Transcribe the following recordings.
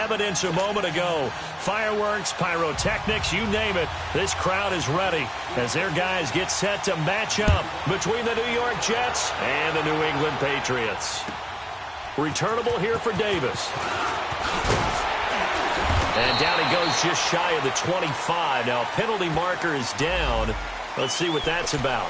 evidence a moment ago. Fireworks, pyrotechnics, you name it. This crowd is ready as their guys get set to match up between the New York Jets and the New England Patriots. Returnable here for Davis. And down he goes just shy of the 25. Now, penalty marker is down. Let's see what that's about.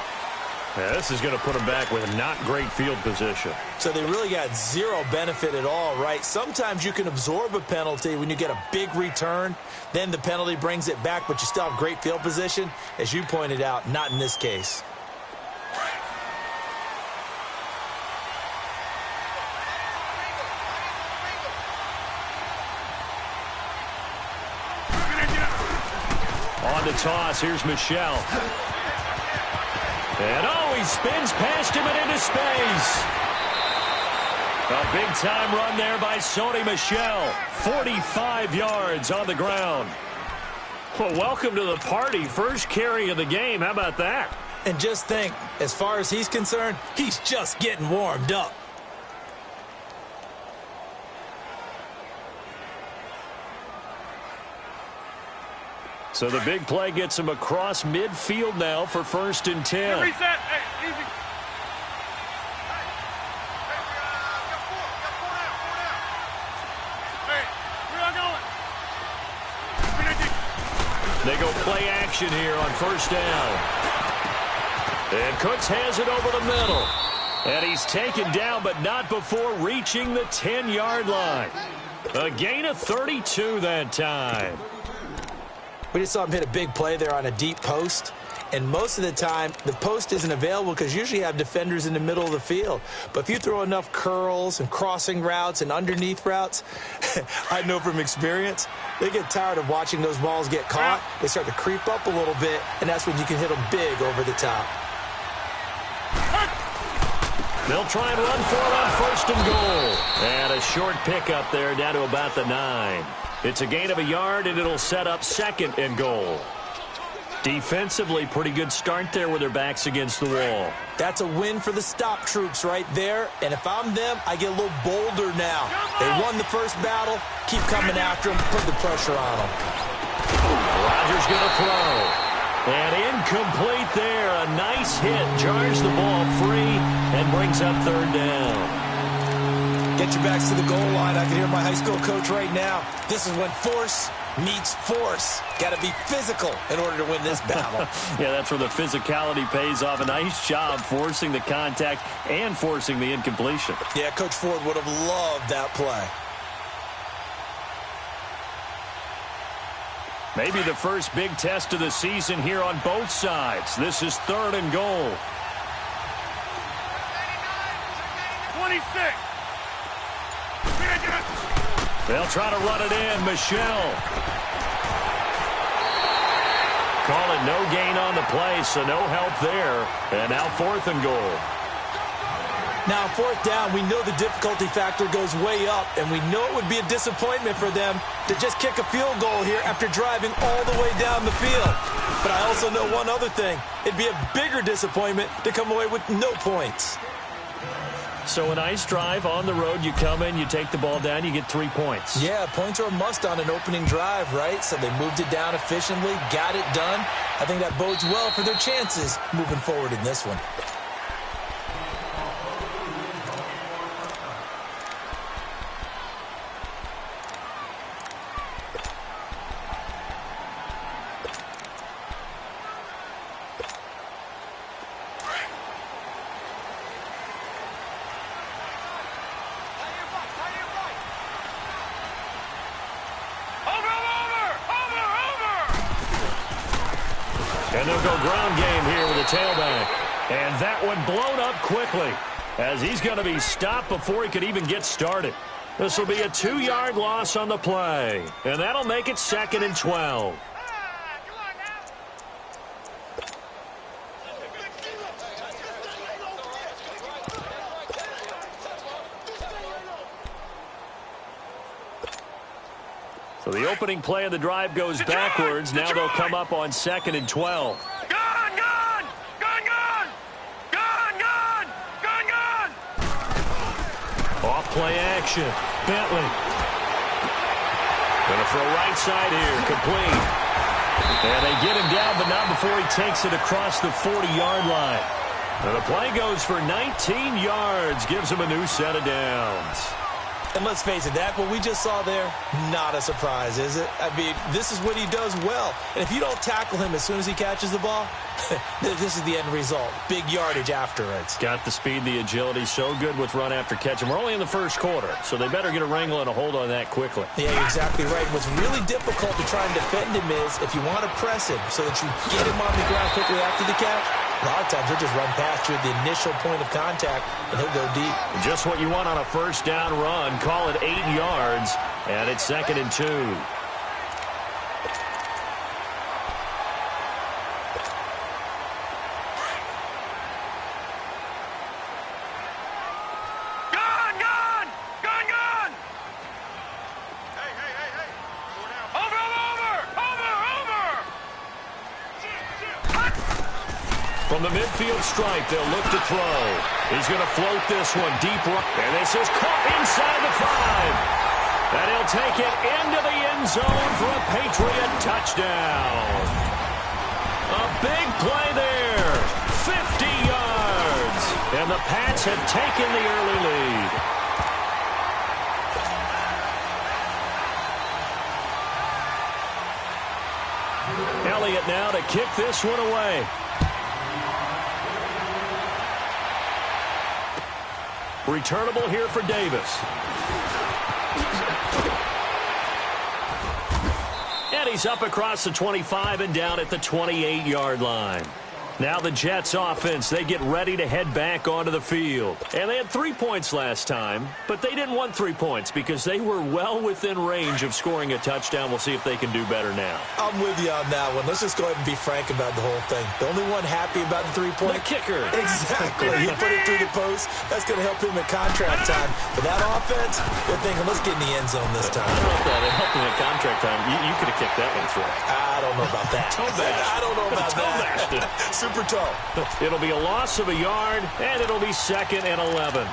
Yeah, this is going to put them back with not great field position. So they really got zero benefit at all, right? Sometimes you can absorb a penalty when you get a big return. Then the penalty brings it back, but you still have great field position. As you pointed out, not in this case. On the toss, here's Michel. And he spins past him and into space. A big-time run there by Sony Michel. 45 yards on the ground. Well, welcome to the party. First carry of the game. How about that? And just think, as far as he's concerned, he's just getting warmed up. So the big play gets him across midfield now for 1st and 10. Reset. Hey, easy. Hey, They go play action here on 1st down. And Cooks has it over the middle. And he's taken down, but not before reaching the 10-yard line. A gain of 32 that time. We just saw him hit a big play there on a deep post. And most of the time, the post isn't available because usually you have defenders in the middle of the field. But if you throw enough curls and crossing routes and underneath routes, I know from experience, they get tired of watching those balls get caught. They start to creep up a little bit, and that's when you can hit them big over the top. They'll try and run for it on 1st and goal. And a short pickup there down to about the 9. It's a gain of a yard, and it'll set up 2nd and goal. Defensively, pretty good start there with their backs against the wall. That's a win for the stop troops right there. And if I'm them, I get a little bolder now. They won the first battle. Keep coming after them. Put the pressure on them. Rodgers going to throw. And incomplete there. A nice hit. Jars the ball free and brings up 3rd down. Get your backs to the goal line. I can hear my high school coach right now. This is when force meets force. Got to be physical in order to win this battle. Yeah, that's where the physicality pays off. A nice job forcing the contact and forcing the incompletion. Yeah, Coach Ford would have loved that play. Maybe the first big test of the season here on both sides. This is 3rd and goal. 26. They'll try to run it in. Michel. Call it no gain on the play, so no help there. And now 4th and goal. Now, 4th down, we know the difficulty factor goes way up, and we know it would be a disappointment for them to just kick a field goal here after driving all the way down the field. But I also know one other thing. It'd be a bigger disappointment to come away with no points. So a nice drive on the road. You come in, you take the ball down, you get 3 points. Yeah, points are a must on an opening drive, right? So they moved it down efficiently, got it done. I think that bodes well for their chances moving forward in this one. And they'll go ground game here with a tailback. And that one blown up quickly as he's going to be stopped before he could even get started. This will be a 2-yard loss on the play. And that'll make it 2nd and 12. So the opening play of the drive goes backwards. Now they'll come up on 2nd and 12. Off play action. Bentley. Going to throw right side here, complete. And they get him down, but not before he takes it across the 40-yard line. And the play goes for 19 yards, gives him a new set of downs. And let's face it, that what we just saw there, not a surprise, is it? I mean, this is what he does well. And if you don't tackle him as soon as he catches the ball, this is the end result. Big yardage afterwards. Got the speed, the agility, so good with run after catch. And we're only in the first quarter, so they better get a wrangle and a hold on that quickly. Yeah, you're exactly right. What's really difficult to try and defend him is if you want to press him so that you get him on the ground quickly after the catch, a lot of times he'll just run past you at the initial point of contact, and he'll go deep. Just what you want on a first down run. Call it 8 yards, and it's 2nd and 2. From the midfield stripe, they'll look to throw. He's going to float this one deep right. And this is caught inside the 5. And he'll take it into the end zone for a Patriot touchdown. A big play there. 50 yards. And the Pats have taken the early lead. Elliott now to kick this one away. Returnable here for Davis. And he's up across the 25 and down at the 28-yard line. Now the Jets offense, they get ready to head back onto the field. And they had 3 points last time, but they didn't want 3 points because they were well within range of scoring a touchdown. We'll see if they can do better now. I'm with you on that one. Let's just go ahead and be frank about the whole thing. The only one happy about the 3-point. The kicker. Exactly. He put it through the post. That's going to help him at contract time. But that offense, they're thinking, let's get in the end zone this time. I don't know if that helped him at contract time. You could have kicked that one through. I don't know about that. I don't know about that. Super toe. It'll be a loss of a yard, and it'll be 2nd and 11.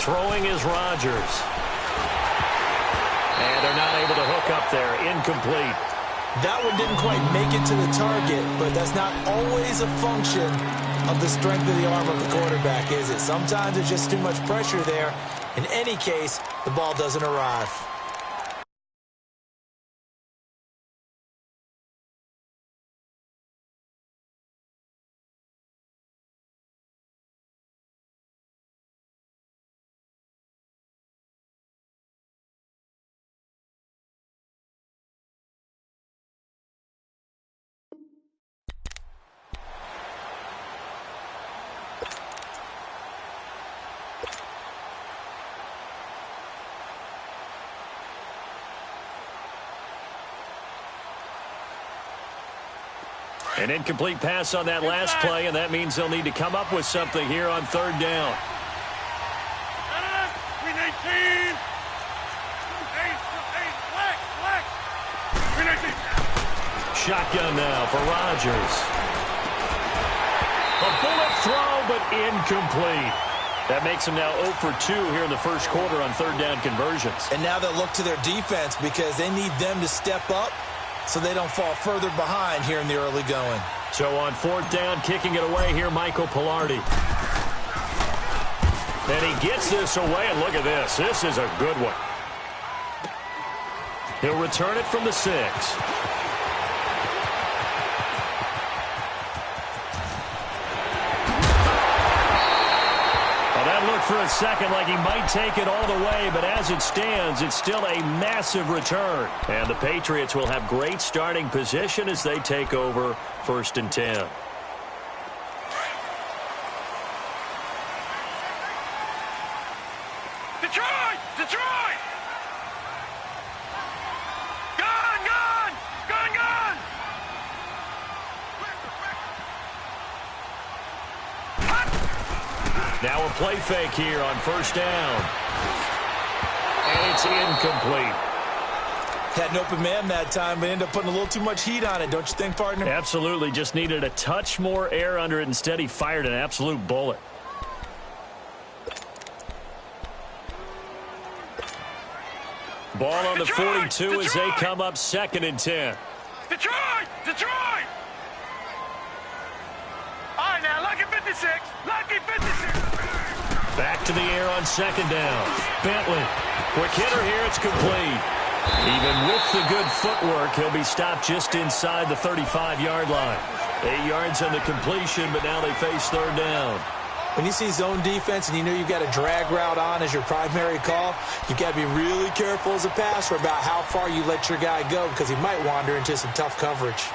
Throwing is Rodgers. And they're not able to hook up there. Incomplete. That one didn't quite make it to the target, but that's not always a function of the strength of the arm of the quarterback, is it? Sometimes there's just too much pressure there. In any case, the ball doesn't arrive. An incomplete pass on that last play, and that means they'll need to come up with something here on 3rd down. Shotgun now for Rodgers. A bullet throw, but incomplete. That makes them now 0 for 2 here in the first quarter on 3rd down conversions. And now they'll look to their defense because they need them to step up so they don't fall further behind here in the early going. So on 4th down, kicking it away here, Michael Pilardi. And he gets this away, and look at this. This is a good one. He'll return it from the 6. For a second like he might take it all the way, but as it stands, it's still a massive return. And the Patriots will have great starting position as they take over 1st and 10. Detroit! Detroit! Gun! Gun! Gun! Gun! Now a play fake here on first down. And it's incomplete. Had an open man that time, but ended up putting a little too much heat on it, don't you think, partner? Absolutely. Just needed a touch more air under it. Instead, he fired an absolute bullet. Ball on the 42 as they come up 2nd and 10. Detroit! Detroit! All right, now, lucky 56. Lucky 56. Back to the air on 2nd down. Bentley. Quick hitter here. It's complete. Even with the good footwork, he'll be stopped just inside the 35-yard line. 8 yards on the completion, but now they face 3rd down. When you see zone defense and you know you've got a drag route on as your primary call, you've got to be really careful as a passer about how far you let your guy go because he might wander into some tough coverage.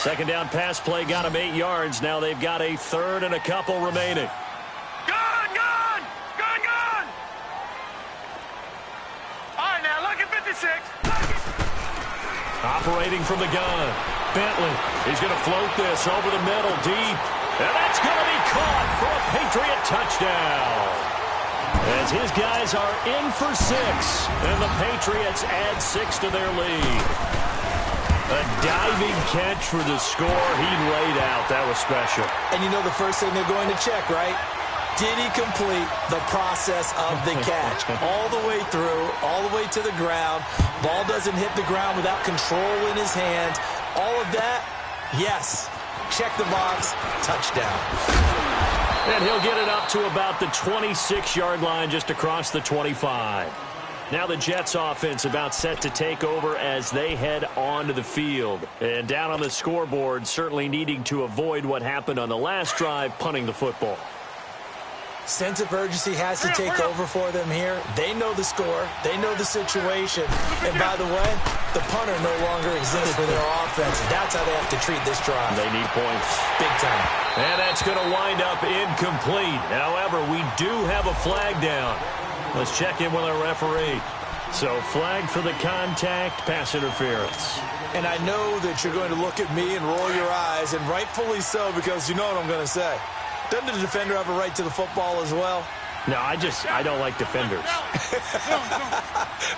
2nd down pass play got him 8 yards. Now they've got a 3rd and a couple remaining. Gun, gun! Gun, gun! All right, now, lucky 56. Operating from the gun. Bentley. He's going to float this over the middle, deep. And that's going to be caught for a Patriot touchdown. As his guys are in for 6. And the Patriots add 6 to their lead. A diving catch for the score. He laid out. That was special. And you know the first thing they're going to check, right? Did he complete the process of the catch? All the way through, all the way to the ground. Ball doesn't hit the ground without control in his hands. All of that, yes. Check the box, touchdown. And he'll get it up to about the 26-yard line just across the 25. Now the Jets offense about set to take over as they head onto the field. And down on the scoreboard, certainly needing to avoid what happened on the last drive, punting the football. Sense of urgency has to take over for them here. They know the score. They know the situation. And by the way, the punter no longer exists for their offense. That's how they have to treat this drive. They need points. Big time. And that's going to wind up incomplete. However, we do have a flag down. Let's check in with our referee. So, flag for the contact, pass interference. And I know that you're going to look at me and roll your eyes, and rightfully so, because you know what I'm going to say. Doesn't the defender have a right to the football as well? No, I don't like defenders.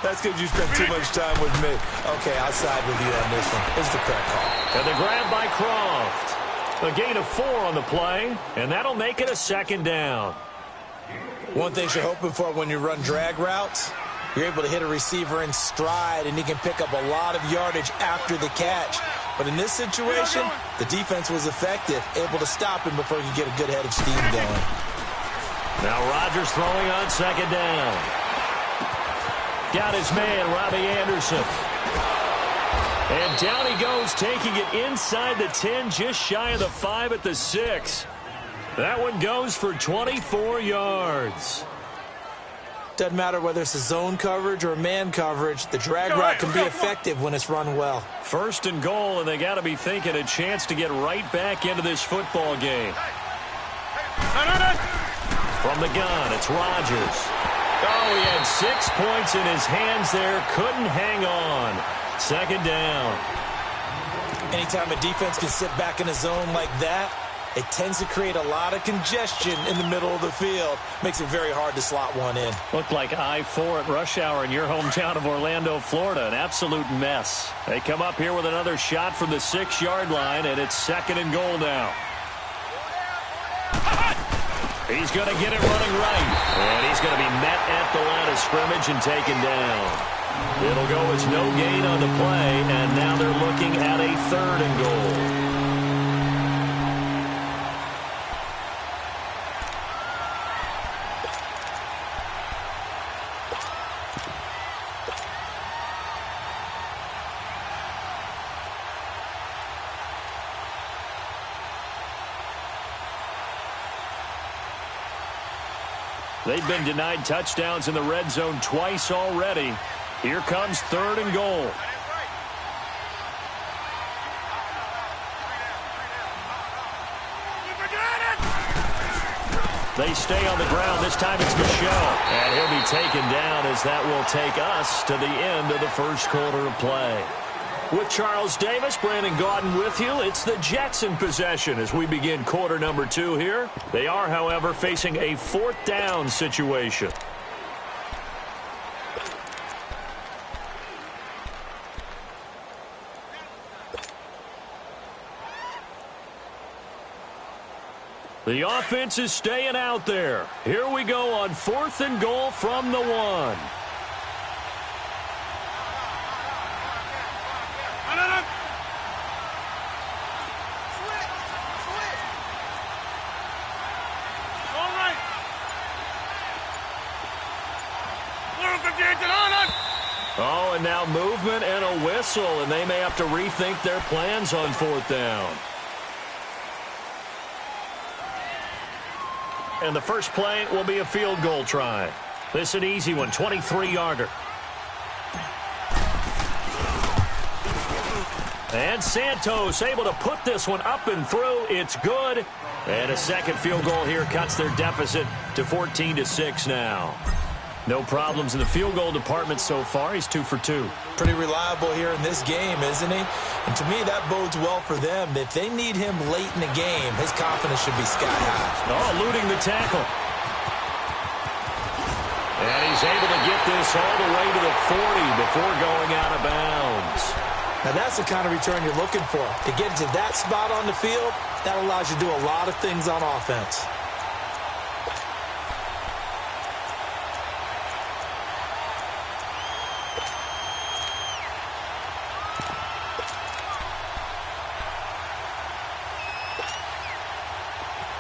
That's because you spent too much time with me. Okay, I'll side with you on this one. It's the correct call. And the grab by Croft. A gain of 4 on the play, and that'll make it a 2nd down. One thing you're hoping for when you run drag routes, you're able to hit a receiver in stride, and he can pick up a lot of yardage after the catch. But in this situation, the defense was effective, able to stop him before he could get a good head of steam going. Now Rodgers throwing on 2nd down. Got his man, Robbie Anderson. And down he goes, taking it inside the 10, just shy of the 5 at the 6. That one goes for 24 yards. Doesn't matter whether it's a zone coverage or man coverage, the drag route can be effective when it's run well. 1st and goal, and they got to be thinking a chance to get right back into this football game. From the gun, it's Rodgers. Oh, he had 6 points in his hands there, couldn't hang on. 2nd down. Anytime a defense can sit back in a zone like that, it tends to create a lot of congestion in the middle of the field. Makes it very hard to slot one in. Looked like I-4 at rush hour in your hometown of Orlando, Florida. An absolute mess. They come up here with another shot from the 6-yard line, and it's 2nd and goal now. He's going to get it running right. And he's going to be met at the line of scrimmage and taken down. It'll go as no gain on the play, and now they're looking at a 3rd and goal. They've been denied touchdowns in the red zone twice already. Here comes 3rd and goal. They stay on the ground. This time it's Michel. And he'll be taken down as that will take us to the end of the 1st quarter of play. With Charles Davis, Brandon Gaudin with you. It's the Jets in possession as we begin quarter number 2 here. They are, however, facing a 4th down situation. The offense is staying out there. Here we go on 4th and goal from the 1. Oh, and now movement and a whistle, and they may have to rethink their plans on 4th down. And the first play will be a field goal try. This is an easy one, 23-yarder. And Santos able to put this one up and through. It's good. And a second field goal here cuts their deficit to 14-6 now. No problems in the field goal department so far. He's 2 for 2. Pretty reliable here in this game, isn't he? And to me, that bodes well for them. If they need him late in the game, his confidence should be sky high. Oh, eluding the tackle. And he's able to get this all the way to the 40 before going out of bounds. Now, that's the kind of return you're looking for. To get to that spot on the field, that allows you to do a lot of things on offense.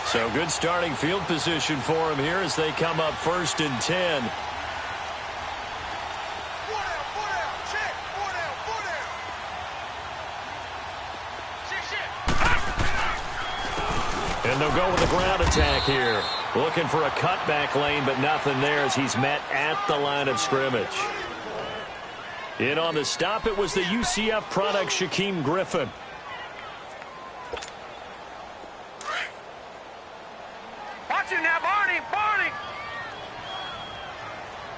So good starting field position for him here as they come up 1st and 10. And they'll go with the ground attack here. Looking for a cutback lane, but nothing there as he's met at the line of scrimmage. In on the stop, it was the UCF product, Shaquem Griffin. Watch him now, Barney! Barney!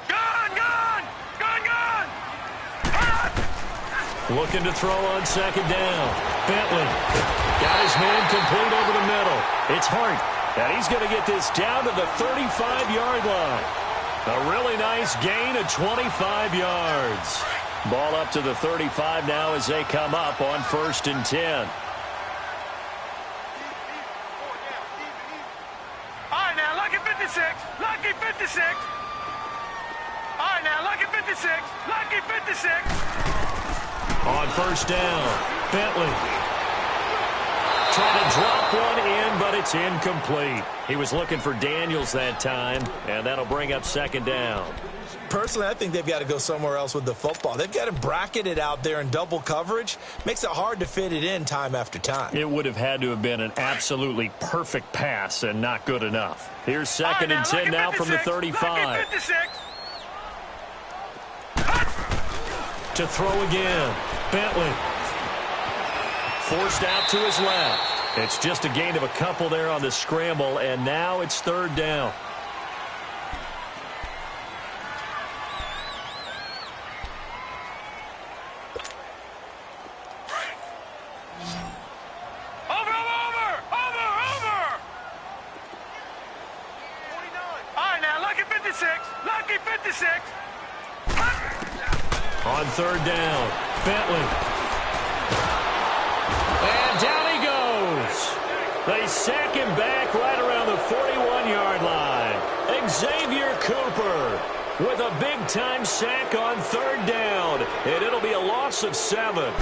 Gun! Looking to throw on 2nd down. Bentley got his man complete over the middle. It's Hart, and he's going to get this down to the 35-yard line. A really nice gain of 25 yards. Ball up to the 35 now as they come up on 1st and 10. All right, now, lucky 56. Lucky 56. All right, now, lucky 56. Lucky 56. On 1st down, Bentley trying to drop one in, but it's incomplete. He was looking for Daniels that time, and that'll bring up 2nd down. Personally, I think they've got to go somewhere else with the football. They've got him bracketed out there in double coverage. Makes it hard to fit it in time after time. It would have had to have been an absolutely perfect pass and not good enough. Here's 2nd and 10 now from the 35. To throw again. Bentley. Forced out to his left. It's just a gain of a couple there on the scramble, and now it's 3rd down. On 3rd down, Bentley. And down he goes. They sack him back right around the 41-yard line. Xavier Cooper with a big-time sack on 3rd down. And it'll be a loss of 7.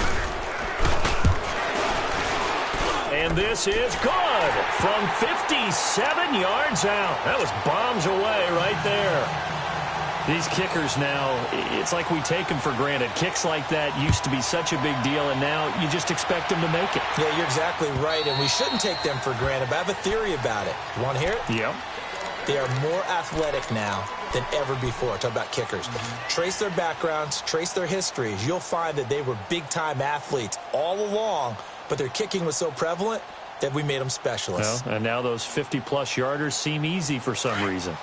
And this is good from 57 yards out. That was bombs away right there. These kickers now, it's like we take them for granted. Kicks like that used to be such a big deal, and now you just expect them to make it. Yeah, you're exactly right, and we shouldn't take them for granted, but I have a theory about it. You want to hear it? Yeah. They are more athletic now than ever before. Talk about kickers. Trace their backgrounds, trace their histories. You'll find that they were big-time athletes all along, but their kicking was so prevalent that we made them specialists. Well, and now those 50-plus yarders seem easy for some reason.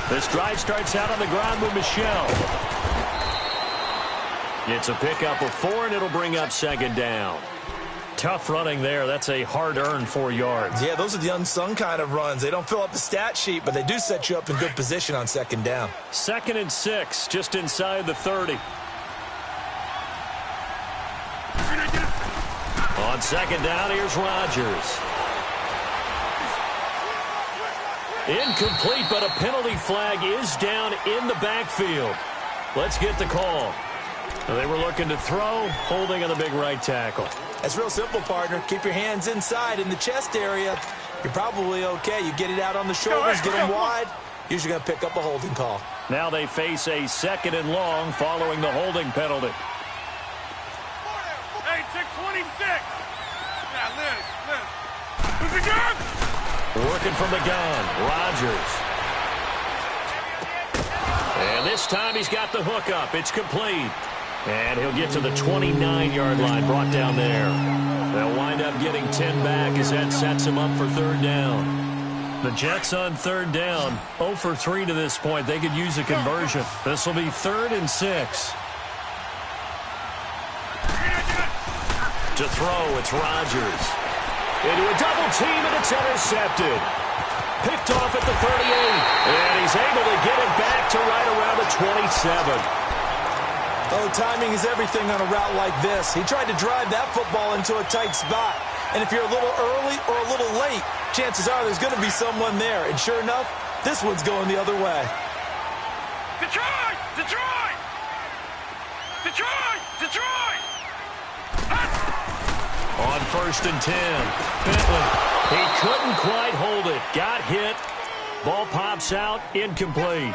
This drive starts out on the ground with Michelle. It's a pickup of 4, and it'll bring up second down. Tough running there. That's a hard-earned 4 yards. Yeah, those are the unsung kind of runs. They don't fill up the stat sheet, but they do set you up in good position on second down. 2nd and 6, just inside the 30. On second down, here's Rodgers. Incomplete, but a penalty flag is down in the backfield. Let's get the call. They were looking to throw, holding on the big right tackle. That's real simple, partner. Keep your hands inside in the chest area. You're probably okay. You get it out on the shoulders, get them wide. Usually going to pick up a holding call. Now they face a 2nd and long following the holding penalty. Hey, check 26. Yeah, Liz. Who's it gun? Working from the gun, Rodgers. And this time he's got the hook up. It's complete. And he'll get to the 29-yard line, brought down there. They'll wind up getting 10 back as that sets him up for 3rd down. The Jets on 3rd down, 0 for 3 to this point. They could use a conversion. This will be 3rd and 6. To throw, it's Rodgers. Into a double team, and it's intercepted. Picked off at the 38. And he's able to get it back to right around the 27. Oh, timing is everything on a route like this. He tried to drive that football into a tight spot. And if you're a little early or a little late, chances are there's going to be someone there. And sure enough, this one's going the other way. Detroit! Detroit! Detroit! Detroit! On 1st and 10, Bentley. He couldn't quite hold it. Got hit. Ball pops out. Incomplete.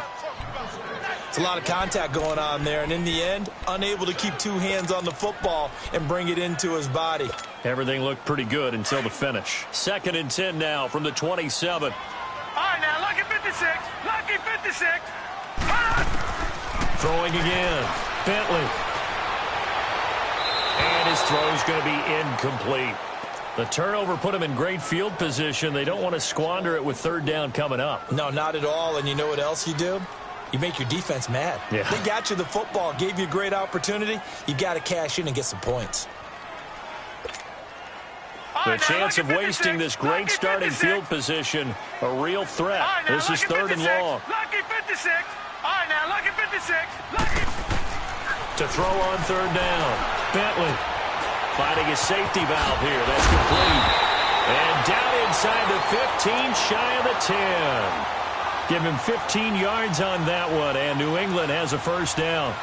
It's a lot of contact going on there, and in the end, unable to keep 2 hands on the football and bring it into his body. Everything looked pretty good until the finish. 2nd and 10 now from the 27. All right, now, lucky 56. Lucky 56. Throwing again. Bentley. And his throw's going to be incomplete. The turnover put him in great field position. They don't want to squander it with 3rd down coming up. No, not at all, and you know what else you do? You make your defense mad. Yeah. They got you the football, gave you a great opportunity. You got to cash in and get some points. The chance of wasting this great starting field position, a real threat. This is 3rd and long. Lucky 56. All right, now, lucky 56. Lucky. To throw on 3rd down. Bentley finding a safety valve here. That's complete. And down inside the 15, shy of the 10. Give him 15 yards on that one, and New England has a 1st down.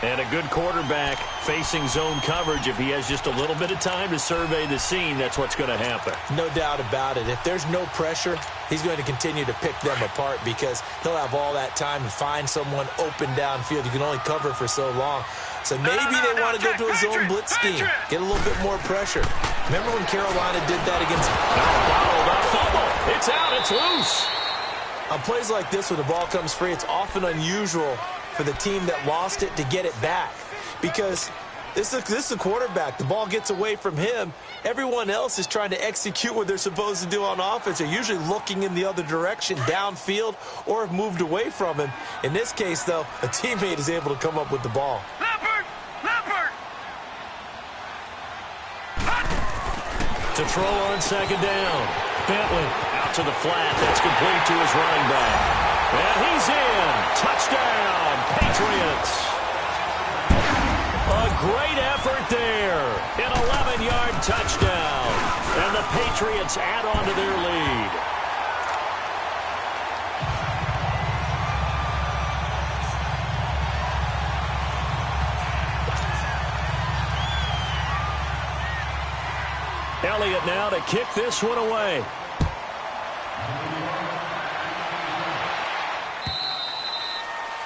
And a good quarterback facing zone coverage. If he has just a little bit of time to survey the scene, that's what's going to happen. No doubt about it. If there's no pressure, he's going to continue to pick them apart because he'll have all that time to find someone open downfield. You can only cover for so long. So maybe they want to go to a zone blitz scheme, get a little bit more pressure. Remember when Carolina did that against... Bottled up fumble. It's out. It's loose. On plays like this where the ball comes free, it's often unusual for the team that lost it to get it back because this is the quarterback. The ball gets away from him. Everyone else is trying to execute what they're supposed to do on offense. They're usually looking in the other direction, downfield, or have moved away from him. In this case, though, a teammate is able to come up with the ball. Leopard! Leopard! To throw on 2nd down. Bentley out to the flat. That's complete to his running back. And he's in. Touchdown, Patriots. A great effort there. An 11-yard touchdown. And the Patriots add on to their lead. Elliott now to kick this one away.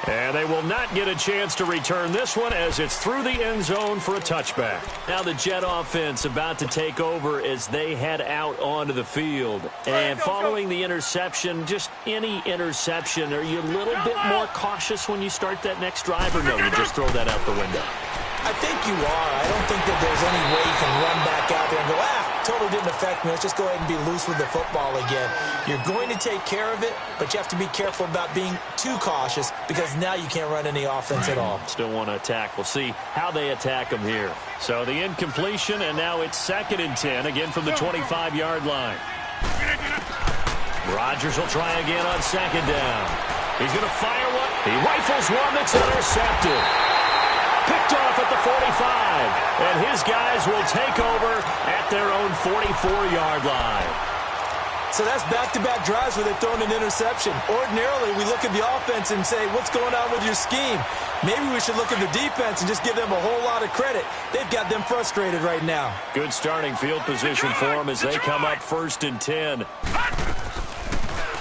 And they will not get a chance to return this one as it's through the end zone for a touchback. Now the Jet offense about to take over as they head out onto the field. And following the interception, just any interception, are you a little bit more cautious when you start that next drive, or no, you just throw that out the window? I think you are. I don't think that there's any way you can run back out there and go, totally didn't affect me. Let's just go ahead and be loose with the football again. You're going to take care of it, but you have to be careful about being too cautious because now you can't run any offense at all. Still want to attack. We'll see how they attack them here. So the incompletion, and now it's 2nd and 10, again from the 25-yard line. Rodgers will try again on 2nd down. He's going to fire one. He rifles one that's intercepted. Picked off at the 45. And his guys will take over at their own 44-yard line. So that's back-to-back drives where they've thrown an interception. Ordinarily, we look at the offense and say, what's going on with your scheme? Maybe we should look at the defense and just give them a whole lot of credit. They've got them frustrated right now. Good starting field position for them as they come up 1st and 10.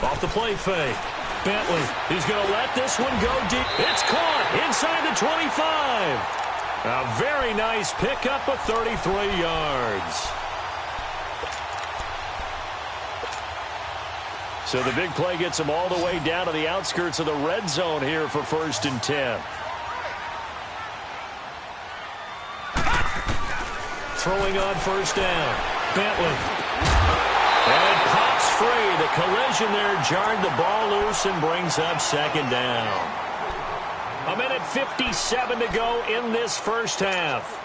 Off the play fake. Bentley, he's going to let this one go deep. It's caught inside the 25. A very nice pickup of 33 yards. So the big play gets him all the way down to the outskirts of the red zone here for 1st and 10. Throwing on 1st down. Bentley. And it pops free. The collision there jarred the ball loose and brings up 2nd down. 1:57 to go in this first half.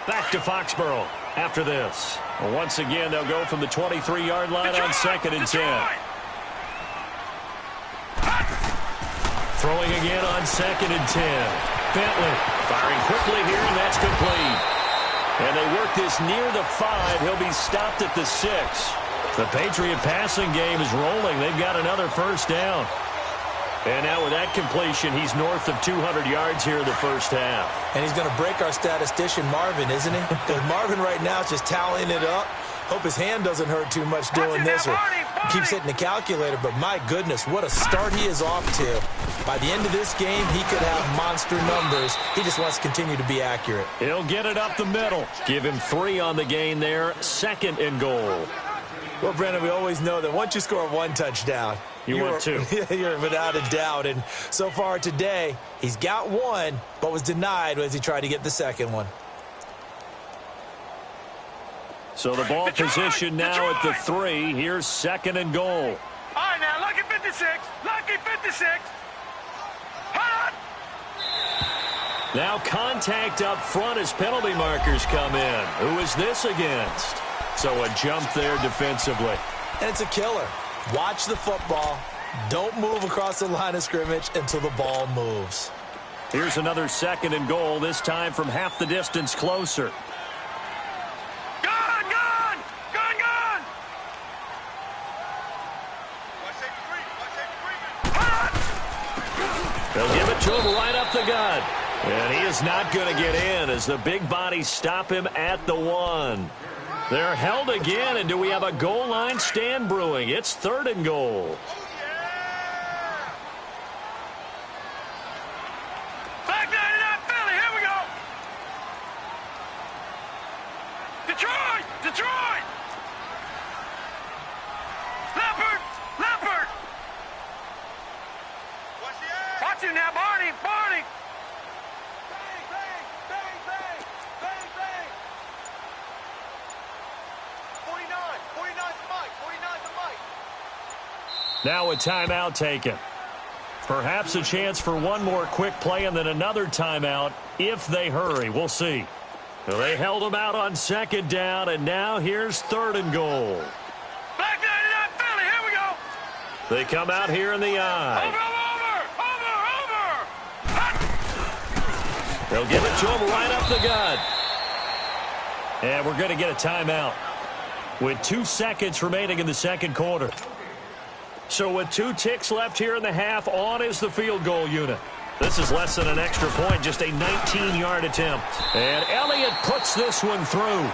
Back to Foxborough after this. Well, once again, they'll go from the 23-yard line on 2nd and 10. Throwing again on 2nd and 10. Bentley firing quickly here, and that's complete. And they work this near the 5. He'll be stopped at the 6. The Patriot passing game is rolling. They've got another 1st down. And now with that completion, he's north of 200 yards here in the first half. And he's going to break our statistician, Marvin, isn't he? Because Marvin right now is just tallying it up. Hope his hand doesn't hurt too much doing this or keeps hitting the calculator. But my goodness, what a start he is off to. By the end of this game, he could have monster numbers. He just wants to continue to be accurate. He'll get it up the middle. Give him 3 on the gain there. 2nd and goal. Well, Brendan, we always know that once you score 1 touchdown, you're 2. You're without a doubt. And so far today, he's got 1, but was denied as he tried to get the 2nd one. So the ball position now at the 3. Here's 2nd and goal. All right, now, lucky 56. Lucky 56. Hot! Now contact up front as penalty markers come in. Who is this against? So a jump there defensively. And it's a killer. Watch the football. Don't move across the line of scrimmage until the ball moves. Here's another 2nd and goal, this time from half the distance closer. Gone, gone! Gone, gone! Hot! They'll give it to him right up the gut. And he is not going to get in as the big bodies stop him at the 1. They're held again, and do we have a goal line stand brewing? It's 3rd and goal. Back 99 Philly, here we go! Detroit! Detroit! Leopard! Leopard! Watch him now, Barney! Barney! Bang, bang, bang, bang! Bang, bang! 49 to Mike, 49 to Mike. Now a timeout taken. Perhaps a chance for one more quick play and then another timeout if they hurry. We'll see. Well, they held him out on 2nd down, and now here's 3rd and goal. Back 99 Philly, here we go. They come out here in the eye. Over! They'll give it to him right up the gut. And we're going to get a timeout with 2 seconds remaining in the 2nd quarter. So with 2 ticks left here in the half, on is the field goal unit. This is less than an extra point, just a 19-yard attempt. And Elliott puts this one through.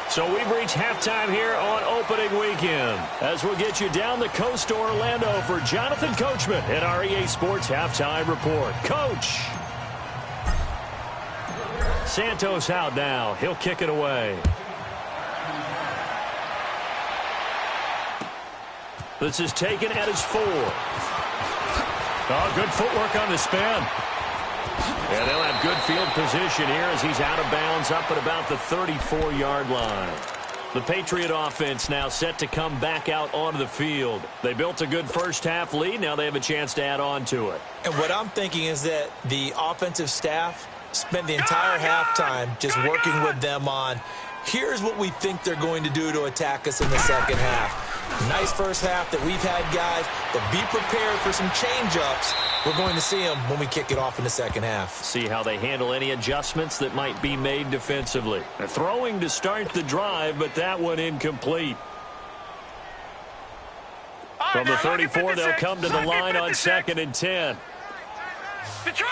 So we've reached halftime here on opening weekend, as we'll get you down the coast to Orlando for Jonathan Coachman at our EA Sports Halftime Report. Coach! Santos out now. He'll kick it away. This is taken at his 4. Oh, good footwork on the spin. And they'll have good field position here as he's out of bounds up at about the 34-yard line. The Patriot offense now set to come back out onto the field. They built a good first-half lead. Now they have a chance to add on to it. And what I'm thinking is that the offensive staff spent the entire halftime just working with them on, here's what we think they're going to do to attack us in the second half. Nice first half that we've had, guys, but be prepared for some change-ups. We're going to see them when we kick it off in the second half. See how they handle any adjustments that might be made defensively. They're throwing to start the drive, but that one incomplete. From the 34, they'll come to the line on 2nd and 10. Detroit!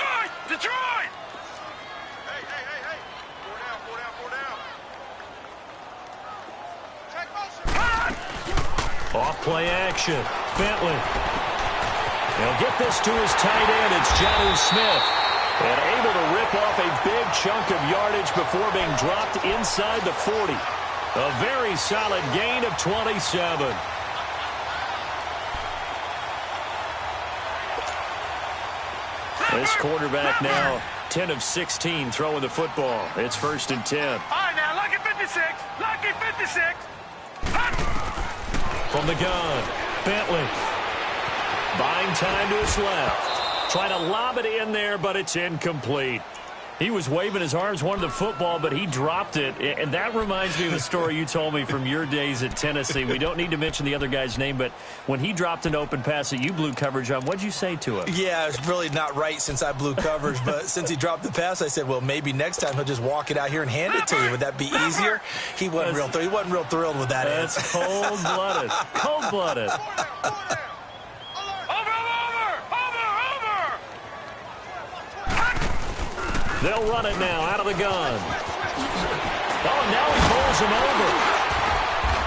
Detroit! Off play action. Bentley. He'll get this to his tight end. It's Jonnu Smith. And able to rip off a big chunk of yardage before being dropped inside the 40. A very solid gain of 27. This quarterback now 10 of 16 throwing the football. It's 1st and 10. All right, now, lucky 56. Lucky 56. From the gun, Bentley. Buying time to his left. Trying to lob it in there, but it's incomplete. He was waving his arms, wanted the football, but he dropped it. And that reminds me of a story you told me from your days at Tennessee. We don't need to mention the other guy's name, but when he dropped an open pass that you blew coverage on, what'd you say to him? Yeah, it's really not right since I blew coverage, but since he dropped the pass, I said, well, maybe next time he'll just walk it out here and hand it to you. Would that be easier? He wasn't real thrilled with that. That's cold-blooded. Cold-blooded. They'll run it now out of the gun. Oh, now he pulls him over.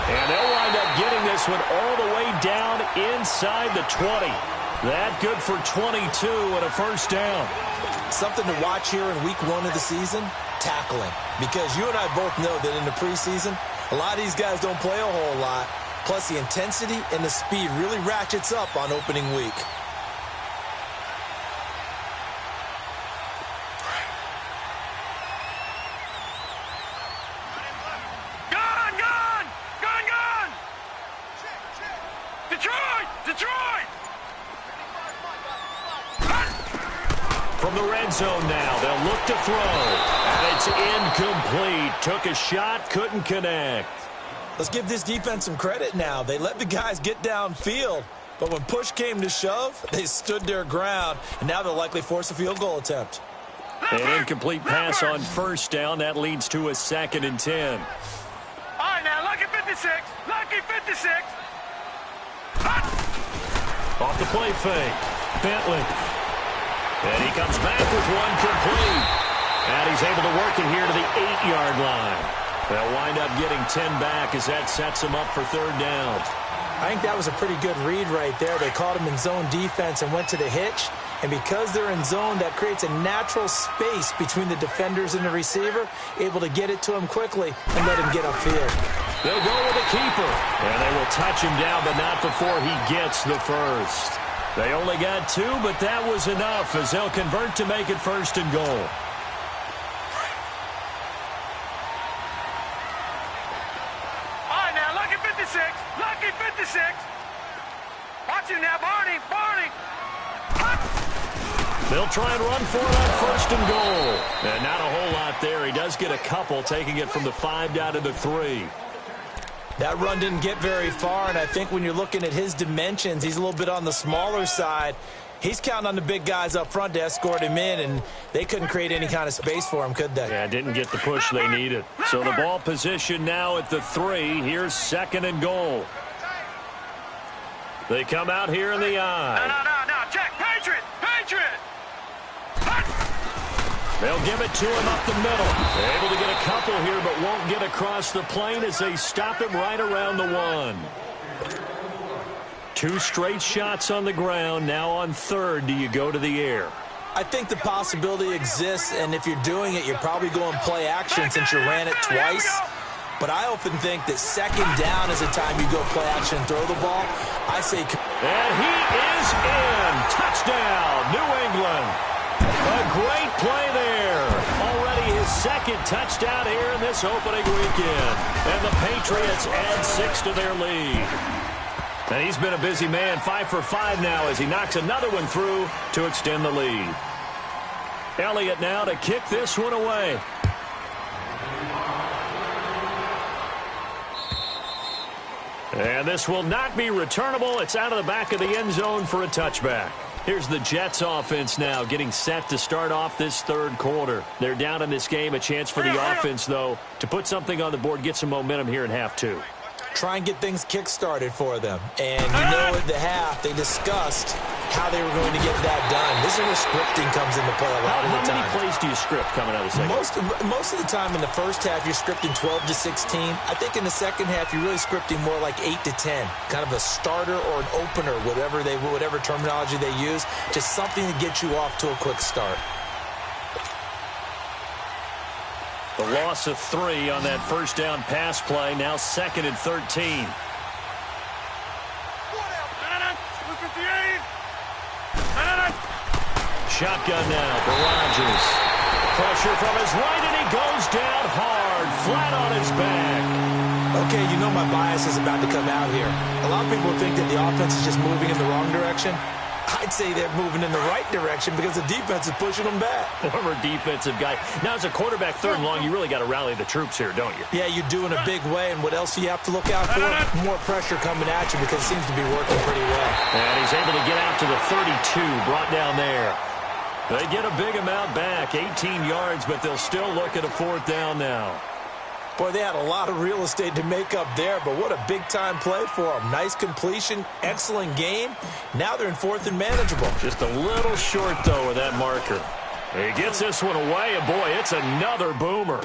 And they'll wind up getting this one all the way down inside the 20. That good for 22 and a first down. Something to watch here in week 1 of the season, tackling. Because you and I both know that in the preseason, a lot of these guys don't play a whole lot. Plus, the intensity and the speed really ratchets up on opening week. From the red zone now, they'll look to throw. And it's incomplete. Took a shot, couldn't connect. Let's give this defense some credit now. They let the guys get downfield, but when push came to shove, they stood their ground, and now they'll likely force a field goal attempt. An incomplete pass on first down. That leads to a 2nd and 10. All right, now, lucky 56. Lucky 56. Off the play fake. Bentley. And he comes back with one complete. And he's able to work it here to the 8-yard line. They'll wind up getting 10 back as that sets him up for 3rd down. I think that was a pretty good read right there. They caught him in zone defense and went to the hitch. And because they're in zone, that creates a natural space between the defenders and the receiver, able to get it to him quickly and let him get upfield. They'll go with the keeper. And they will touch him down, but not before he gets the first. They only got 2, but that was enough as they'll convert to make it 1st and goal. All right, now, lucky 56. Lucky 56. Watch him now, Barney. Barney. They'll try and run for it on 1st and goal. And not a whole lot there. He does get a couple, taking it from the 5 down to the 3. That run didn't get very far, and I think when you're looking at his dimensions, he's a little bit on the smaller side. He's counting on the big guys up front to escort him in, and they couldn't create any kind of space for him, could they? Yeah, didn't get the push they needed. So the ball position now at the 3. Here's 2nd and goal. They come out here in the eye. No. Check. Patriot. Patriot. They'll give it to him up the middle. They're able to get a couple here, but won't get across the plane as they stop him right around the 1. 2 straight shots on the ground. Now on 3rd, do you go to the air? I think the possibility exists, and if you're doing it, you're probably going play action since you ran it twice. But I often think that 2nd down is the time you go play action and throw the ball. I say... And he is in. Touchdown, New England. A great play there. Already his second touchdown here in this opening weekend. And the Patriots add 6 to their lead. And he's been a busy man, 5 for 5 now as he knocks another one through to extend the lead. Elliott now to kick this one away. And this will not be returnable. It's out of the back of the end zone for a touchback. Here's the Jets offense now getting set to start off this third quarter. They're down in this game. A chance for the offense, though, to put something on the board, get some momentum here in half two. Try and get things kick-started for them. And you know at the half, they discussed how they were going to get that done. This is where scripting comes into play a lot of the time. How many plays do you script coming out of the second? Most of the time in the first half, you're scripting 12 to 16. I think in the second half, you're really scripting more like 8 to 10. Kind of a starter or an opener, whatever terminology they use. Just something to get you off to a quick start. The loss of 3 on that first down pass play. Now 2nd and 13. Shotgun now for Rodgers. Pressure from his right, and he goes down hard, flat on his back. Okay, you know my bias is about to come out here. A lot of people think that the offense is just moving in the wrong direction. I'd say they're moving in the right direction because the defense is pushing them back. Former defensive guy. Now, as a quarterback, 3rd and long, you really got to rally the troops here, don't you? Yeah, you do in a big way. And what else do you have to look out for? More pressure coming at you because it seems to be working pretty well. And he's able to get out to the 32, brought down there. They get a big amount back, 18 yards, but they'll still look at a 4th down now. Boy, they had a lot of real estate to make up there, but what a big-time play for them. Nice completion, excellent game. Now they're in 4th and manageable. Just a little short, though, with that marker. He gets this one away, and boy, it's another boomer.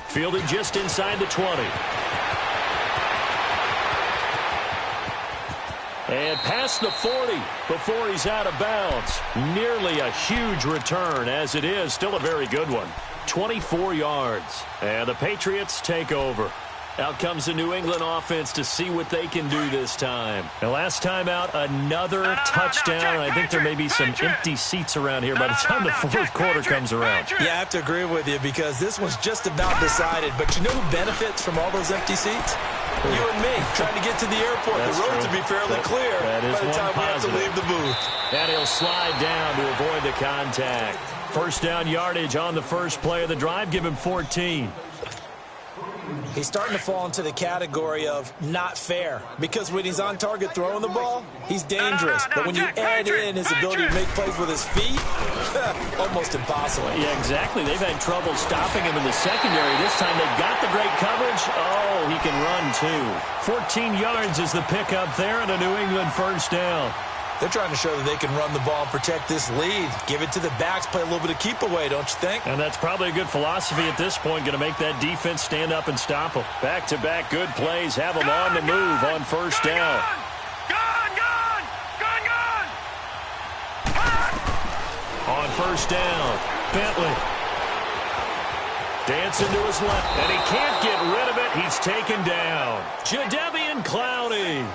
Fielded just inside the 20. And past the 40 before he's out of bounds. Nearly a huge return, as it is. Still a very good one. 24 yards. And the Patriots take over. Out comes the New England offense to see what they can do this time. The last time out, another touchdown. And I think there may be some empty seats around here by the time the 4th quarter comes around. Yeah, I have to agree with you because this one's just about decided. But you know who benefits from all those empty seats? You and me, trying to get to the airport. That's the roads true. will be fairly clear by the time we have to leave the booth. And he'll slide down to avoid the contact. First down yardage on the first play of the drive. Give him 14. He's starting to fall into the category of not fair because when he's on target throwing the ball, he's dangerous. But when you add in his ability to make plays with his feet, almost impossible. Yeah, exactly. They've had trouble stopping him in the secondary. This time they've got the great coverage. Oh, he can run too. 14 yards is the pickup there and a New England first down. They're trying to show that they can run the ball and protect this lead. Give it to the backs, play a little bit of keep away, don't you think? And that's probably a good philosophy at this point, going to make that defense stand up and stop them. Back-to-back good plays, have them on the move on first down. On first down, Bentley. Dancing to his left, and he can't get rid of it. He's taken down. Jadeveon Clowney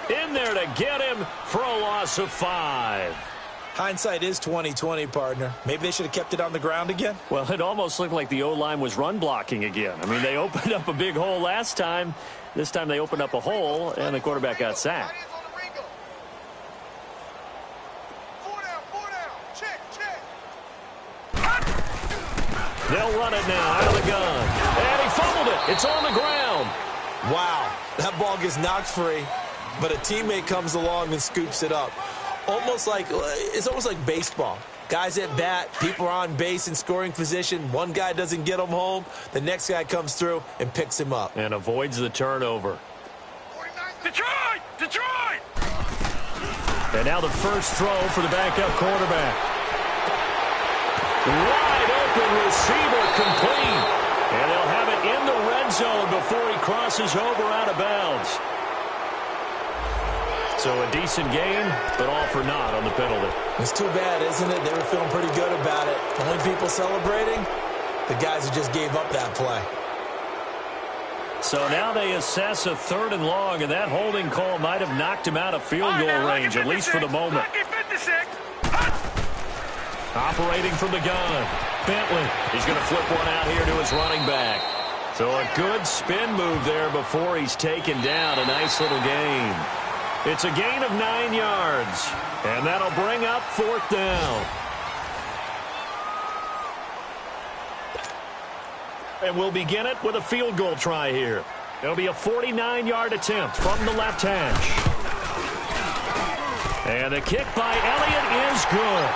in there to get him for a loss of 5. Hindsight is 20/20, partner. Maybe they should have kept it on the ground again. Well, it almost looked like the O-line was run blocking again. I mean, they opened up a big hole last time. This time they opened up a hole, and the quarterback got sacked. They'll run it now out of the gun. And he fumbled it. It's on the ground. Wow, that ball gets knocked free, but a teammate comes along and scoops it up. It's almost like baseball. Guys at bat, people are on base in scoring position. One guy doesn't get him home. The next guy comes through and picks him up. And avoids the turnover. Detroit! Detroit! And now the first throw for the backup quarterback. Wide open receiver complete. And they'll have it in the red zone before he crosses over out of bounds. So a decent game, but all for naught on the penalty. It's too bad, isn't it? They were feeling pretty good about it. Only people celebrating, the guys who just gave up that play. So now they assess a 3rd and long, and that holding call might have knocked him out of field goal range, at least for the moment. Operating from the gun. Bentley. He's going to flip one out here to his running back. So a good spin move there before he's taken down. A nice little gain. It's a gain of 9 yards. And that'll bring up 4th down. And we'll begin it with a field goal try here. It'll be a 49-yard attempt from the left hash. And the kick by Elliott is good.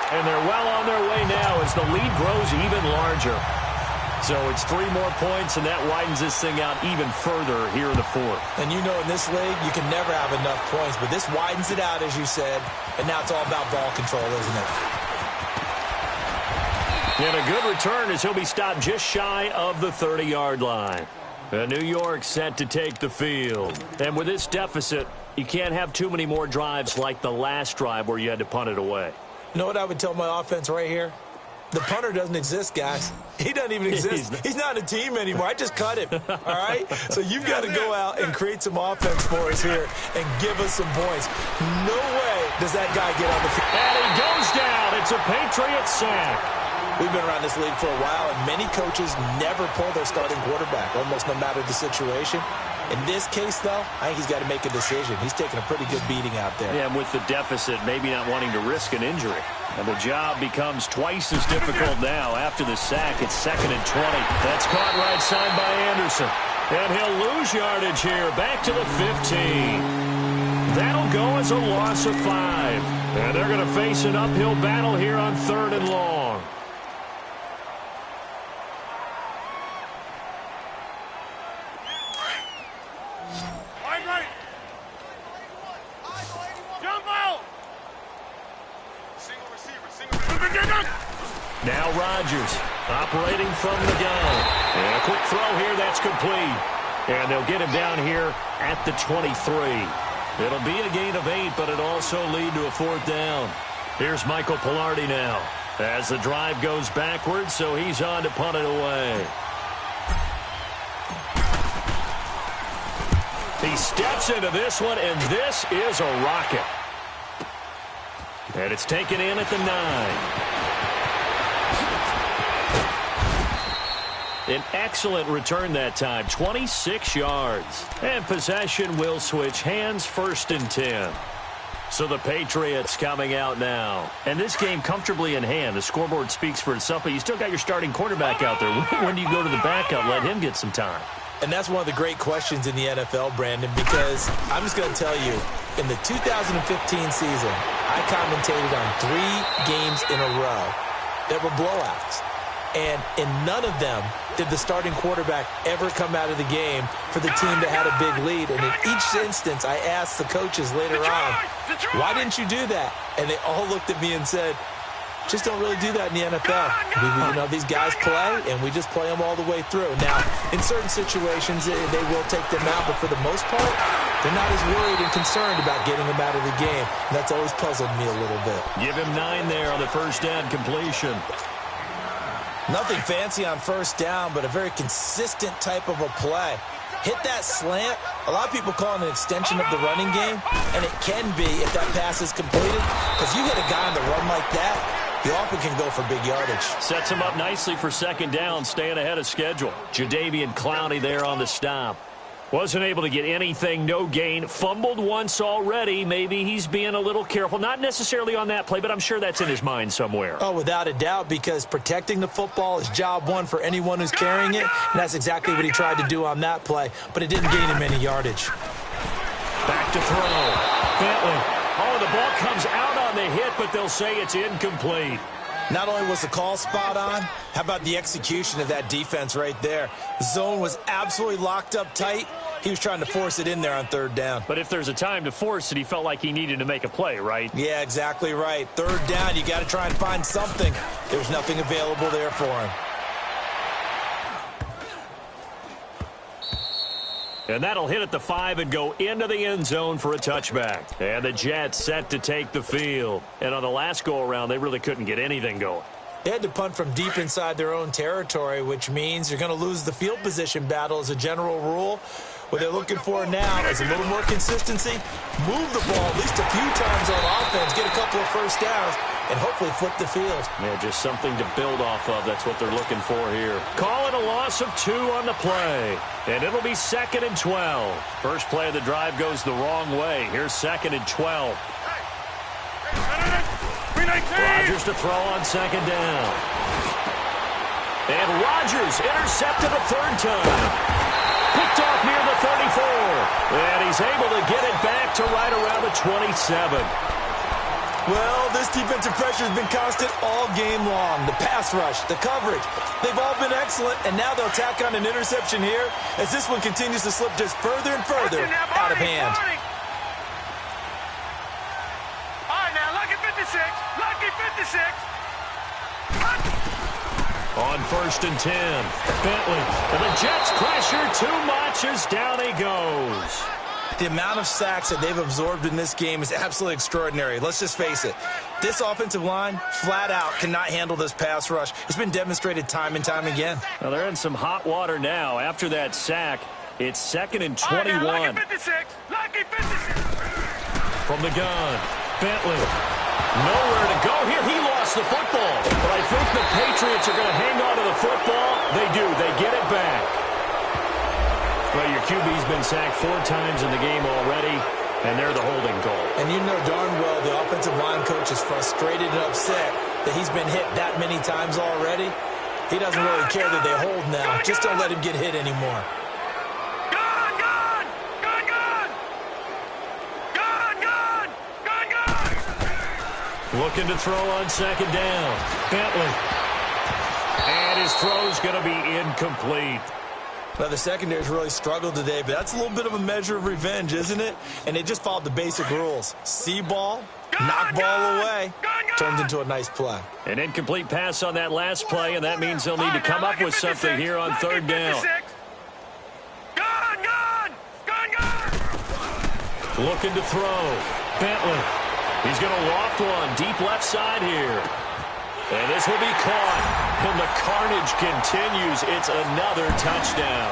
And they're well on their way now as the lead grows even larger. So it's 3 more points, and that widens this thing out even further here in the 4th. And you know in this league, you can never have enough points, but this widens it out, as you said, and now it's all about ball control, isn't it? And a good return as he'll be stopped just shy of the 30-yard line. And New York set to take the field. And with this deficit, you can't have too many more drives like the last drive where you had to punt it away. You know what I would tell my offense right here? The punter doesn't exist, guys. He doesn't even exist. He's not a team anymore. I just cut him, all right? So you've got to go out and create some offense for us here and give us some points. No way does that guy get on the field. And he goes down. It's a Patriot sack. We've been around this league for a while, and many coaches never pull their starting quarterback, almost no matter the situation. In this case, though, I think he's got to make a decision. He's taking a pretty good beating out there. Yeah, and with the deficit, maybe not wanting to risk an injury. And the job becomes twice as difficult now. After the sack, it's 2nd and 20. That's caught right side by Anderson. And he'll lose yardage here, back to the 15. That'll go as a loss of 5. And they're going to face an uphill battle here on 3rd and long. Now Rodgers operating from the gun. And a quick throw here, that's complete. And they'll get him down here at the 23. It'll be a gain of 8, but it'll also lead to a 4th down. Here's Michael Pilardi now as the drive goes backwards, so he's on to punt it away. He steps into this one, and this is a rocket. And it's taken in at the 9. An excellent return that time, 26 yards. And possession will switch hands, 1st and 10. So the Patriots coming out now. And this game comfortably in hand. The scoreboard speaks for itself, but you still got your starting quarterback out there. When do you go to the backup, let him get some time? And that's one of the great questions in the NFL, Brandon, because I'm just going to tell you, in the 2015 season, I commentated on 3 games in a row that were blowouts. And in none of them did the starting quarterback ever come out of the game for the team that had a big lead. And in each instance, I asked the coaches later on, why didn't you do that? And they all looked at me and said, just don't really do that in the NFL. You know, these guys play, and we just play them all the way through. Now, in certain situations, they will take them out, but for the most part, they're not as worried and concerned about getting them out of the game. And that's always puzzled me a little bit. Give him 9 there on the 1st down completion. Nothing fancy on 1st down, but a very consistent type of a play. Hit that slant. A lot of people call it an extension of the running game, and it can be if that pass is completed, because you hit a guy on the run like that, he often can go for big yardage. Sets him up nicely for 2nd down, staying ahead of schedule. Jadeveon Clowney there on the stop. Wasn't able to get anything, no gain. Fumbled once already. Maybe he's being a little careful. Not necessarily on that play, but I'm sure that's in his mind somewhere. Oh, without a doubt, because protecting the football is job one for anyone who's carrying it, and that's exactly what he tried to do on that play, but it didn't gain him any yardage. Back to throw. Bentley. Oh, the ball comes out on the hit, but they'll say it's incomplete. Not only was the call spot on, how about the execution of that defense right there? The zone was absolutely locked up tight. He was trying to force it in there on 3rd down. But if there's a time to force it, he felt like he needed to make a play, right? Yeah, exactly right. 3rd down, you got to try and find something. There's nothing available there for him. And that'll hit at the 5 and go into the end zone for a touchback. And the Jets set to take the field. And on the last go-around, they really couldn't get anything going. They had to punt from deep inside their own territory, which means you're going to lose the field position battle as a general rule. What they're looking for now is a little more consistency, move the ball at least a few times on offense, get a couple of first downs, and hopefully flip the field. Yeah, just something to build off of. That's what they're looking for here. Call it a loss of 2 on the play. And it'll be 2nd and 12. First play of the drive goes the wrong way. Here's 2nd and 12. Rodgers to throw on 2nd down. And Rodgers intercepted a 3rd time. Picked off near the 34. And he's able to get it back to right around the 27. Well, this defensive pressure has been constant all game long. The pass rush, the coverage, they've all been excellent, and now they'll tack on an interception here as this one continues to slip just further and further out of hand. All right, now, lucky 56. Lucky 56. On 1st and 10, Bentley. And the Jets pressure too much as down he goes. The amount of sacks that they've absorbed in this game is absolutely extraordinary. Let's just face it. This offensive line, flat out, cannot handle this pass rush. It's been demonstrated time and time again. Well, they're in some hot water now. After that sack, it's 2nd and 21. Lucky 56. Lucky 56. From the gun, Bentley. Nowhere to go here. He lost the football. But I think the Patriots are going to hang on to the football. They do. They get it back. Well, your QB's been sacked 4 times in the game already, and they're the holding call. And you know darn well the offensive line coach is frustrated and upset that he's been hit that many times already. He doesn't really care that they hold now. Just don't let him get hit anymore. Looking to throw on 2nd down. Bentley. And his throw's going to be incomplete. Well, the secondary's really struggled today, but that's a little bit of a measure of revenge, isn't it? And they just followed the basic rules. See ball, knock ball away, turns into a nice play. An incomplete pass on that last play, and that means they'll need to come up with something here on 3rd down. Looking to throw. Bentley. He's going to loft one deep left side here. And this will be caught. And the carnage continues. It's another touchdown.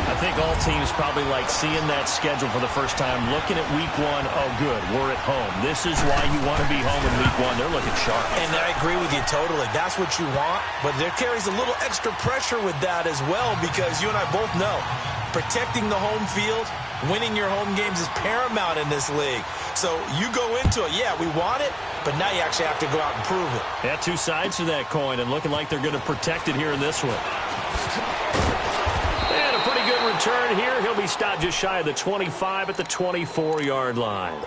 I think all teams probably like seeing that schedule for the first time, looking at week 1. Oh, good, we're at home. This is why you want to be home in week 1. They're looking sharp. And I agree with you totally. That's what you want. But there carries a little extra pressure with that as well, because you and I both know protecting the home field, winning your home games is paramount in this league. So you go into it, yeah, we want it, but now you actually have to go out and prove it. Yeah, 2 sides to that coin, and looking like they're going to protect it here in this one. And a pretty good return here. He'll be stopped just shy of the 25 at the 24-yard line.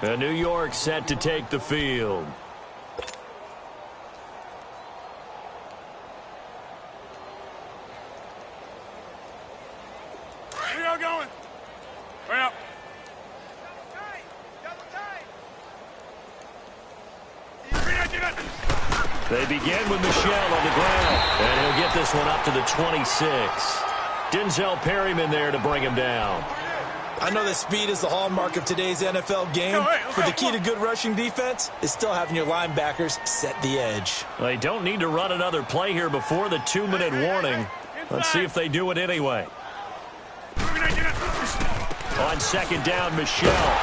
And New York set to take the field. Where y'all going? Hurry up. They begin with Michelle on the ground, and he'll get this one up to the 26. Denzel Perryman there to bring him down. I know that speed is the hallmark of today's NFL game, but the key to good rushing defense is still having your linebackers set the edge. They don't need to run another play here before the 2-minute warning. Let's see if they do it anyway. On 2nd down, Michelle.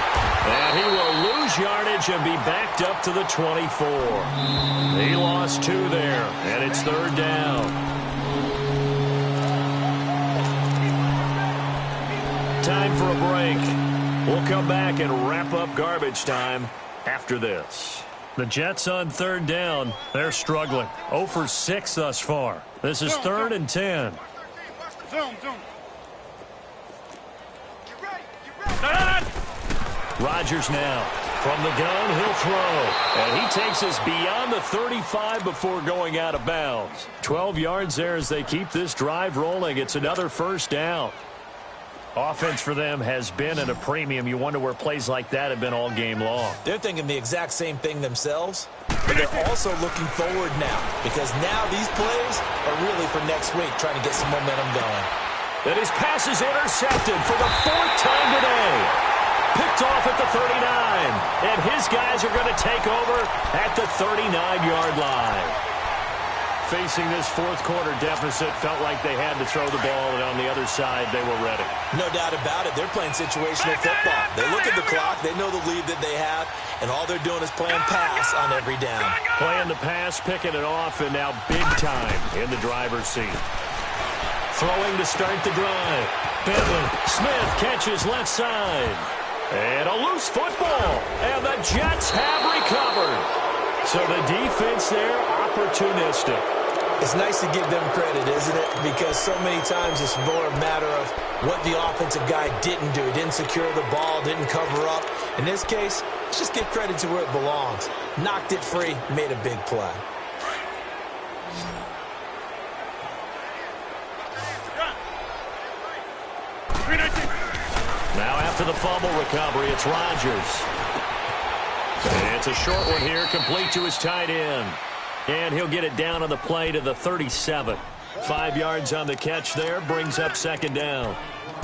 And he will lose yardage and be backed up to the 24. He lost 2 there, and it's 3rd down. Time for a break. We'll come back and wrap up garbage time after this. The Jets on 3rd down. They're struggling. 0 for 6 thus far. This is 3rd and 10. Zoom. Rodgers now. From the gun, he'll throw. And he takes us beyond the 35 before going out of bounds. 12 yards there as they keep this drive rolling. It's another 1st down. Offense for them has been at a premium. You wonder where plays like that have been all game long. They're thinking the exact same thing themselves, but they're also looking forward now, because now these plays are really for next week, trying to get some momentum going. And his pass is intercepted for the 4th time today. Picked off at the 39. And his guys are going to take over at the 39-yard line. Facing this fourth quarter deficit, felt like they had to throw the ball, and on the other side, they were ready. No doubt about it. They're playing situational football. They look at the clock. They know the lead that they have, and all they're doing is playing pass on every down. Playing the pass, picking it off, and now big time in the driver's seat. Throwing to start the drive. Bentley. Smith catches left side. And a loose football. And the Jets have recovered. So the defense there, opportunistic. It's nice to give them credit, isn't it? Because so many times it's more a matter of what the offensive guy didn't do. Didn't secure the ball, didn't cover up. In this case, let's just give credit to where it belongs. Knocked it free, made a big play. Now after the fumble recovery, it's Rodgers. And it's a short one here, complete to his tight end. And he'll get it down on the play to the 37. 5 yards on the catch there, brings up second down.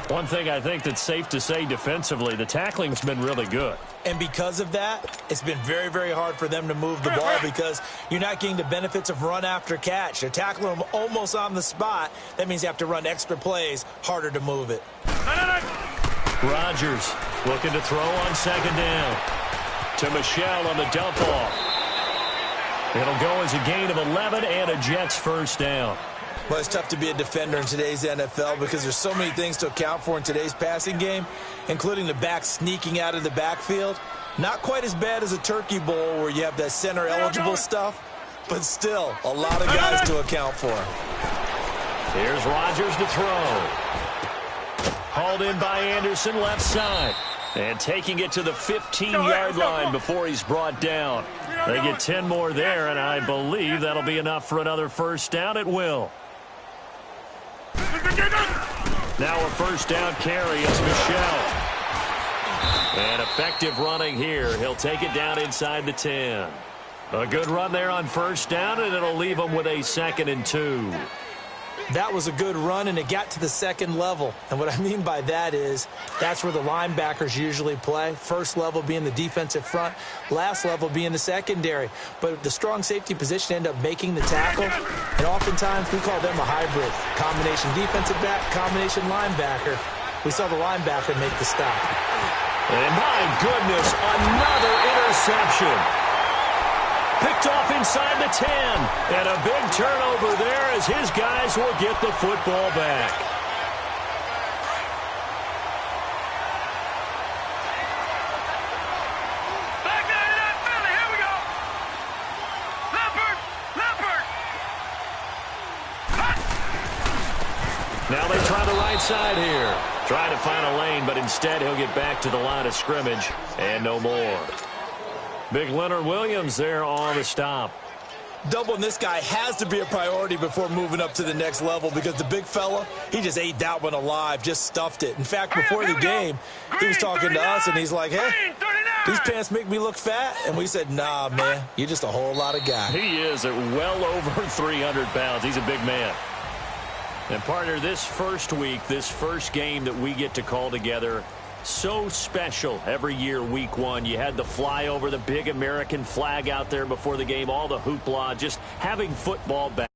One thing I think that's safe to say defensively, the tackling's been really good. And because of that, it's been very, very hard for them to move the ball because you're not getting the benefits of run after catch. They're tackling them almost on the spot. That means you have to run extra plays, harder to move it. Rodgers looking to throw on second down. To Michel on the dump off. It'll go as a gain of 11 and a Jets first down. Well, it's tough to be a defender in today's NFL because there's so many things to account for in today's passing game, including the back sneaking out of the backfield. Not quite as bad as a turkey bowl where you have that center-eligible stuff, but still a lot of guys to account for. Here's Rodgers to throw. Hauled in by Anderson, left side. And taking it to the 15-yard line before he's brought down. They get 10 more there, and I believe that'll be enough for another first down. It will. Now a first down carry. It's Michel. And effective running here. He'll take it down inside the 10. A good run there on first down, and it'll leave him with a 2nd and 2. That was a good run, and it got to the second level. And what I mean by that is that's where the linebackers usually play. First level being the defensive front, last level being the secondary. But the strong safety position ended up making the tackle, and oftentimes we call them a hybrid. Combination defensive back, combination linebacker. We saw the linebacker make the stop. And my goodness, another interception. Picked off inside the 10. And a big turnover there as his guys will get the football back. Back there to that Philly. Here we go. Leopard. Now they try the right side here. Trying to find a lane, but instead he'll get back to the line of scrimmage. And no more. Big Leonard Williams there on the stop. Doubling this guy has to be a priority before moving up to the next level because the big fella, he just ate that one alive, just stuffed it. In fact, before the game, he was talking to us, and he's like, hey, these pants make me look fat. And we said, nah, man, you're just a whole lot of guy. He is at well over 300 pounds. He's a big man. And, partner, this first week, this first game that we get to call together, so special every year, week one. You had the flyover, the big American flag out there before the game, all the hoopla, just having football back.